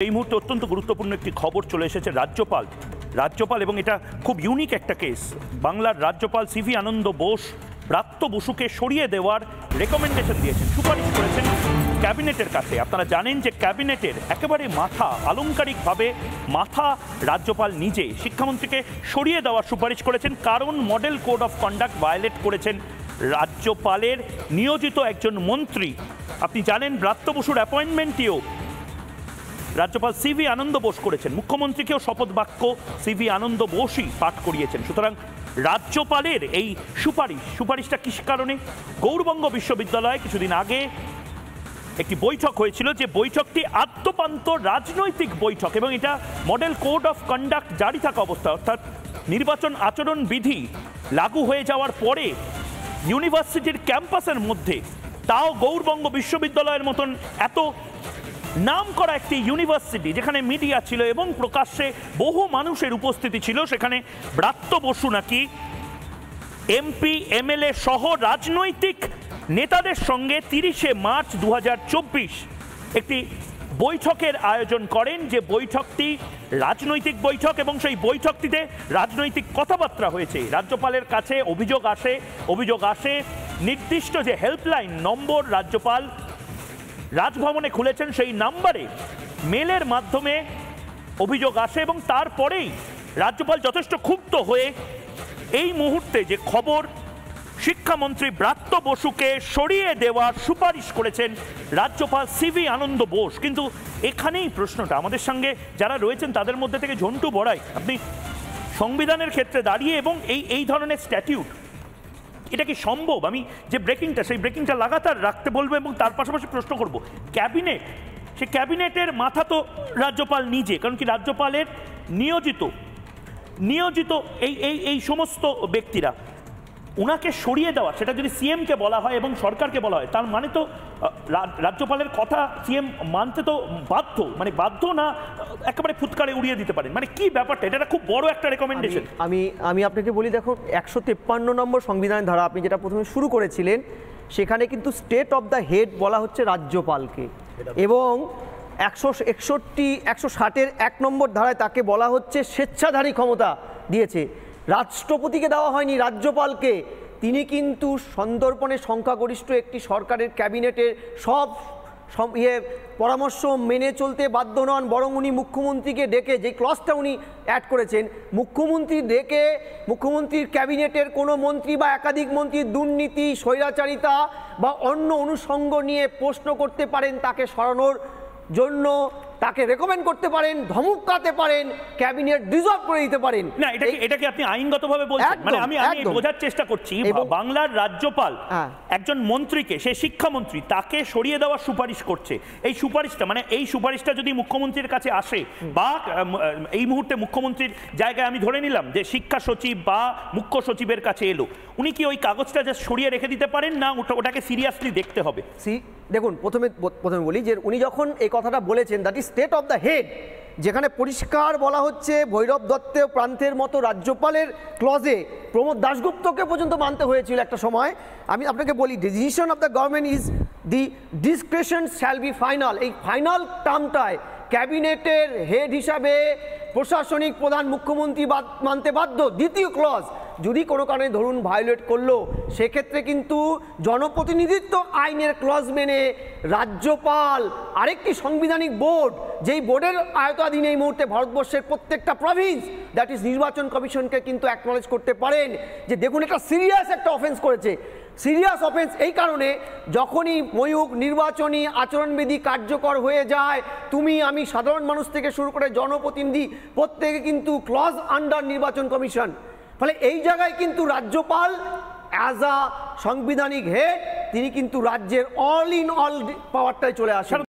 এই মুহূর্তে অত্যন্ত গুরুত্বপূর্ণ একটি খবর চলে এসেছে। রাজ্যপাল এবং এটা খুব ইউনিক একটা কেস। বাংলার রাজ্যপাল সিভি আনন্দ বোস ব্রাত্য বসুকে সরিয়ে দেওয়ার রেকমেন্ডেশন দিয়েছেন, সুপারিশ করেছেন ক্যাবিনেটের কাছে। আপনারা জানেন যে ক্যাবিনেটের একেবারে মাথা, আলংকারিকভাবে মাথা রাজ্যপাল নিজে শিক্ষামন্ত্রীকে সরিয়ে দেওয়ার সুপারিশ করেছেন, কারণ model code of conduct violate করেছেন রাজ্যপালের নিয়োজিত একজন মন্ত্রী। আপনি জানেন ব্রাত্য বসুর অ্যাপয়েন্টমেন্টটিও রাজ্যপাল সিভি আনন্দ বোস করেছেন, মুখ্যমন্ত্রীকেও শপথ বাক্য সিভি আনন্দ বোসই পাঠ করিয়েছেন। সুতরাং রাজ্যপালের এই সুপারিশটা কিস কারণে? গৌড়বঙ্গ বিশ্ববিদ্যালয়ে কিছুদিন আগে একটি বৈঠক হয়েছিল, যে বৈঠকটি আদ্যপান্ত রাজনৈতিক বৈঠক এবং এটা মডেল কোড অফ কন্ডাক্ট জারি থাকা অবস্থা, অর্থাৎ নির্বাচন আচরণ বিধি লাগু হয়ে যাওয়ার পরে ইউনিভার্সিটির ক্যাম্পাসের মধ্যে, তাও গৌড়বঙ্গ বিশ্ববিদ্যালয়ের মতন এত নাম করা একটি ইউনিভার্সিটি, যেখানে মিডিয়া ছিল এবং প্রকাশ্যে বহু মানুষের উপস্থিতি ছিল, সেখানে ব্রাত্য বসু নাকি এমপি এমএলএ সহ রাজনৈতিক নেতাদের সঙ্গে 30শে মার্চ 2024 একটি বৈঠকের আয়োজন করেন, যে বৈঠকটি রাজনৈতিক বৈঠক এবং সেই বৈঠকটিতে রাজনৈতিক কথাবার্তা হয়েছে। রাজ্যপালের কাছে অভিযোগ আসে নির্দিষ্ট যে হেল্পলাইন নম্বর রাজ্যপাল রাজভবনে খুলেছেন, সেই নাম্বারে মেলের মাধ্যমে অভিযোগ আসে এবং তারপরেই রাজ্যপাল যথেষ্ট ক্ষুব্ধ হয়ে এই মুহূর্তে যে খবর, শিক্ষামন্ত্রী ব্রাত্য বসুকে সরিয়ে দেওয়ার সুপারিশ করেছেন রাজ্যপাল সিভি আনন্দ বোস। কিন্তু এখানেই প্রশ্নটা, আমাদের সঙ্গে যারা রয়েছেন তাদের মধ্যে থেকে ঝন্টু বড়াই, আপনি সংবিধানের ক্ষেত্রে দাঁড়িয়ে এবং এই ধরনের স্ট্যাটিউট, এটা কি সম্ভব? আমি যে সেই ব্রেকিংটা লাগাতার রাখতে বলবো এবং তার পাশাপাশি প্রশ্ন করব, ক্যাবিনেট, সে ক্যাবিনেটের মাথা তো রাজ্যপাল নিজে, কারণ কি রাজ্যপালের নিয়োজিত এই সমস্ত ব্যক্তিরা, ওনাকে সরিয়ে দেওয়া, সেটা যদি সিএমকে বলা হয় এবং সরকারকে বলা হয়, তার মানে তো রাজ্যপালের কথা সিএম মানতে তো বাধ্য না একেবারে ফুৎকারে উড়িয়ে দিতে পারেন। মানে কি ব্যাপারটা? এটা খুব বড় একটা রেকমেন্ডেশন। আমি আপনাকে বলি, দেখো 153 নম্বর সংবিধান ধারা, আপনি যেটা প্রথমে শুরু করেছিলেন, সেখানে কিন্তু স্টেট অফ দ্য হেড বলা হচ্ছে রাজ্যপালকে, এবং 160-1 নম্বর ধারায় তাকে বলা হচ্ছে স্বেচ্ছাধারী ক্ষমতা দিয়েছে। রাষ্ট্রপতিকে দেওয়া হয়নি, রাজ্যপালকে। তিনি কিন্তু সন্দর্পণে সংখ্যাগরিষ্ঠ একটি সরকারের ক্যাবিনেটের সব পরামর্শ মেনে চলতে বাধ্য নন, বরং উনি মুখ্যমন্ত্রীকে ডেকে, যে ক্লজটা উনি অ্যাড করেছেন, মুখ্যমন্ত্রীর ক্যাবিনেটের কোনো মন্ত্রী বা একাধিক মন্ত্রী দুর্নীতি, স্বৈরাচারিতা বা অন্য অনুষঙ্গ নিয়ে প্রশ্ন করতে পারেন, তাকে সরানোর জন্য তাকে রেকমেন্ড করতে পারেন, ধমকাতে পারেন, ক্যাবিনেট ডিসলভ করে দিতে পারেন। না, এটাকে আপনি আইনগতভাবে বলছেন? মানে আমি বোঝার চেষ্টা করছি, বাংলার রাজ্যপাল একজন মন্ত্রীকে, সে শিক্ষামন্ত্রী, তাকে সরিয়ে দেওয়ার সুপারিশ করছে। এই সুপারিশটা যদি মুখ্যমন্ত্রীর কাছে আসে, বা এই মুহূর্তে মুখ্যমন্ত্রীর জায়গায় আমি ধরে নিলাম যে শিক্ষা সচিব বা মুখ্য সচিবের কাছে এলো, উনি কি ওই কাগজটা জাস্ট সরিয়ে রেখে দিতে পারেন, না ওটাকে সিরিয়াসলি দেখতে হবে? দেখুন, প্রথমে বলি যে উনি যখন এই কথাটা বলেছেন, that is state of the head, যেখানে পরিষ্কার বলা হচ্ছে ভৈরব দত্তের প্রান্তের মতো রাজ্যপালের ক্লজে প্রমোদ দাশগুপ্তকে পর্যন্ত মানতে হয়েছিল একটা সময়। আমি আপনাকে বলি, decision of the government is the discretion shall be final. এই ফাইনাল টার্মটায় ক্যাবিনেটের হেড হিসাবে প্রশাসনিক প্রধান মুখ্যমন্ত্রী মানতে বাধ্য। দ্বিতীয় ক্লজ, যদি কোনো কারণে ধরুন ভায়োলেট করলো, সেক্ষেত্রে কিন্তু জনপ্রতিনিধিত্ব আইনের ক্লজ মেনে রাজ্যপাল আরেকটি সাংবিধানিক বোর্ড, যেই বোর্ডের আয়ত্তাধীনে এই মুহূর্তে ভারতবর্ষের প্রত্যেকটা প্রভিন্স, দ্যাট ইজ নির্বাচন কমিশনকে কিন্তু অ্যাকনলেজ করতে পারেন যে দেখুন, এটা সিরিয়াস একটা অফেন্স করেছে। সিরিয়াস অফেন্স এই কারণে, যখনই ময়ূক নির্বাচনী আচরণবিধি কার্যকর হয়ে যায়, তুমি আমি সাধারণ মানুষ থেকে শুরু করে জনপ্রতিনিধি প্রত্যেকে কিন্তু ক্লজ আন্ডার নির্বাচন কমিশন। ফলে এই জায়গায় কিন্তু রাজ্যপাল অ্যাজ আ সাংবিধানিক হেড, তিনি কিন্তু রাজ্যের অল পাওয়ারটাই চলে আসেন।